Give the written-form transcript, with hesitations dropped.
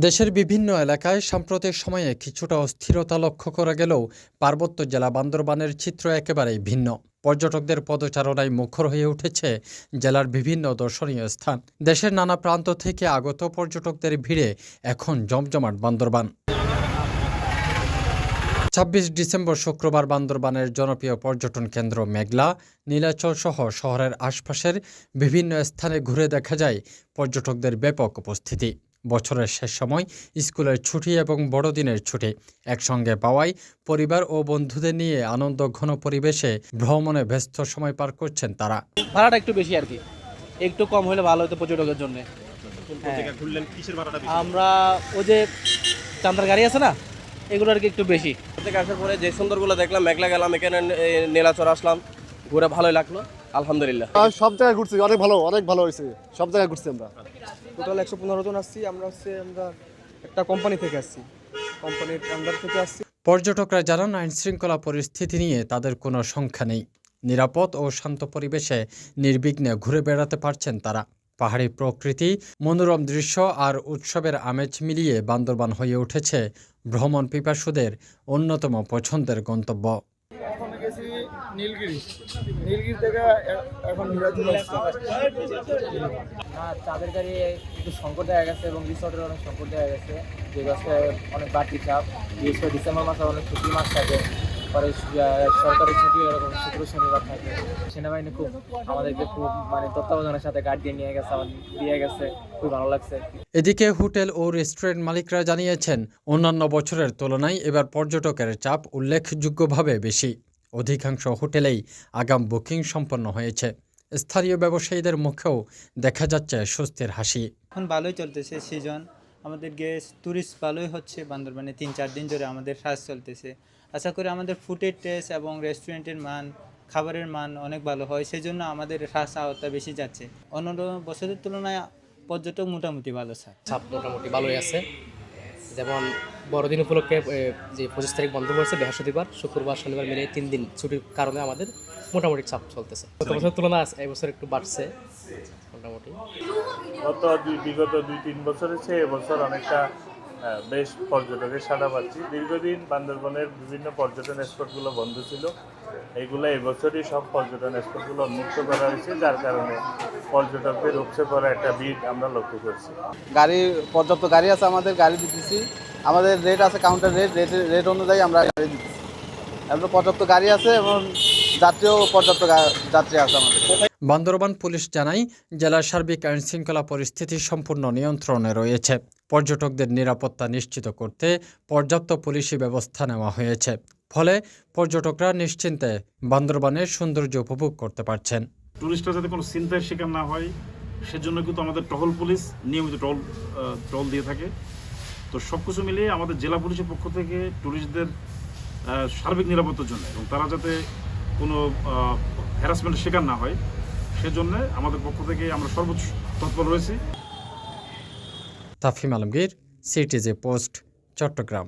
দেশের বিভিন্ন এলাকায় সাম্প্রতিক সময়ে কিছুটা অস্থিরতা লক্ষ্য করা গেলেও পার্বত্য জেলা বান্দরবানের চিত্র একেবারেই ভিন্ন। পর্যটকদের পদচারণায় মুখর হয়ে উঠেছে জেলার বিভিন্ন দর্শনীয় স্থান। দেশের নানা প্রান্ত থেকে আগত পর্যটকদের ভিড়ে এখন জমজমাট বান্দরবান। ২৬ ডিসেম্বর শুক্রবার বান্দরবানের জনপ্রিয় পর্যটন কেন্দ্র মেঘলা, নীলাচল সহ শহরের আশপাশের বিভিন্ন স্থানে ঘুরে দেখা যায় পর্যটকদের ব্যাপক উপস্থিতি। বছরের শেষ সময়, স্কুলের ছুটি এবং বড়দিনের ছুটি একসঙ্গে পাওয়ায় পরিবার ও বন্ধুদের নিয়ে আনন্দ ঘন পরিবেশে ভ্রমণে ব্যস্ত সময় পার করছেন তারা। ভাড়াটা একটু বেশি আর কি, একটু কম হলে ভালো হতো পর্যটকের জন্য। আমরা ওই যে চান্দার গাড়ি আছে না, এগুলো আর কি একটু বেশি। থেকে আসার পরে যে সুন্দরগুলো দেখলাম, মেঘলা গেলাম, এখানে নীলাচর আসলাম, ঘুরে ভালোই লাগলো, আলহামদুলিল্লাহ। সব জায়গায় ঘুরছি, অনেক ভালো হয়েছে। সব জায়গায় ঘুরছি আমরা। টোটাল 115 জন আসছি। আমরা একটা কোম্পানি থেকে আসছি, কোম্পানির আন্ডার থেকে আসছি। পর্যটকরা জানান, আইন শৃঙ্খলা পরিস্থিতি নিয়ে তাদের কোনো সংখ্যা নেই। নিরাপদ ও শান্ত পরিবেশে নির্বিঘ্নে ঘুরে বেড়াতে পারছেন তারা। পাহাড়ি প্রকৃতি, মনোরম দৃশ্য আর উৎসবের আমেজ মিলিয়ে বান্দরবান হয়ে উঠেছে ভ্রমণ পিপাসুদের অন্যতম পছন্দের গন্তব্য। নীলগিরি থেকে এখন চাঁদের গাড়ি একটু সংকট দেখা গেছে এবং রিসোর্টের অনেক সংকট দেখা গেছে। যে গাছটা অনেক বাড়তি চাপ, বিশেষ করে ডিসেম্বর মাসে অনেক ছুটি মাস থাকে, পরে সরকারি ছুটি এরকম শুক্র শনিবার থাকে। সেনাবাহিনী খুব আমাদেরকে খুব তত্ত্বাবধানের সাথে গার্ড দিয়ে গেছে, খুব ভালো লাগছে। এদিকে হোটেল ও রেস্টুরেন্ট মালিকরা জানিয়েছেন, অন্যান্য বছরের তুলনায় এবার পর্যটকের চাপ উল্লেখযোগ্যভাবে বেশি। অধিকাংশ হোটেলেই আগাম বুকিং সম্পন্ন হয়েছে। স্থানীয় ব্যবসায়ীদের মুখেও দেখা যাচ্ছে স্বস্তির হাসি। এখন ভালোই চলতেছে সিজন, আমাদের গেস্ট ট্যুরিস্ট ভালোই হচ্ছে বান্দরবানে। 3-4 দিন ধরে আমাদের কাজ চলতেছে। আশা করি আমাদের ফুডের টেস্ট এবং রেস্টুরেন্টের মান, খাবারের মান অনেক ভালো হয়, সেই জন্য আমাদের কাজ আওতা বেশি যাচ্ছে। অন্য বছরের তুলনায় পর্যটক মোটামুটি ভালো, স্যার। চাপ মোটামুটি ভালোই আছে। যেমন বড়দিন উপলক্ষে যে 25 তারিখ বন্ধ করেছে, বৃহস্পতিবার শুক্রবার শনিবার মিলে 3 দিন ছুটির কারণে আমাদের মোটামুটি চাপ চলতেছে। গত বছরের তুলনায় এবছর একটু বাড়ছে মোটামুটি। বিগত 2-3 বছরের চেয়ে এবছর অনেকটা বেশ পর্যটকের সাড়া পাচ্ছি। দীর্ঘদিন বান্দরবানের বিভিন্ন পর্যটন স্পটগুলো বন্ধ ছিল, এইগুলো এবছরই সব পর্যটন স্পটগুলো উন্মুক্ত করা হয়েছে, যার কারণে পর্যটকদের উপচে পড়া একটা ভিড় আমরা লক্ষ্য করছি। গাড়ি পর্যাপ্ত গাড়ি আছে, আমাদের গাড়ি দিতেছি। আমাদের রেট আছে, কাউন্টার রেট অনুযায়ী আমরা গাড়ি দিতেছি। আমরা পর্যাপ্ত গাড়ি আছে এবং যাত্রীও পর্যাপ্ত যাত্রী আছে আমাদের। বান্দরবান পুলিশ জানায়, জেলার সার্বিক আইন শৃঙ্খলা পরিস্থিতি সম্পূর্ণ নিয়ন্ত্রণে রয়েছে। পর্যটকদের নিরাপত্তা নিশ্চিত করতে পর্যাপ্ত পুলিশি ব্যবস্থা নেওয়া হয়েছে। ফলে পর্যটকরা নিশ্চিন্তে বান্দরবানের সৌন্দর্য উপভোগ করতে পারছেন। টুরিস্টরা যাতে কোনো চিন্তার শিকার না হয়, সেজন্য কিন্তু আমাদের টহল পুলিশ নিয়মিত টহল দিয়ে থাকে। তো সব কিছু মিলিয়ে আমাদের জেলা পুলিশের পক্ষ থেকে টুরিস্টদের সার্বিক নিরাপত্তার জন্য এবং তারা যাতে কোনো হ্যারাসমেন্টের শিকার না হয়, সেজন্য আমাদের পক্ষ থেকে আমরা সর্বোচ্চ তৎপর রয়েছি। তাফহিম আলমগীর, সিটিজি পোস্ট, চট্টগ্রাম।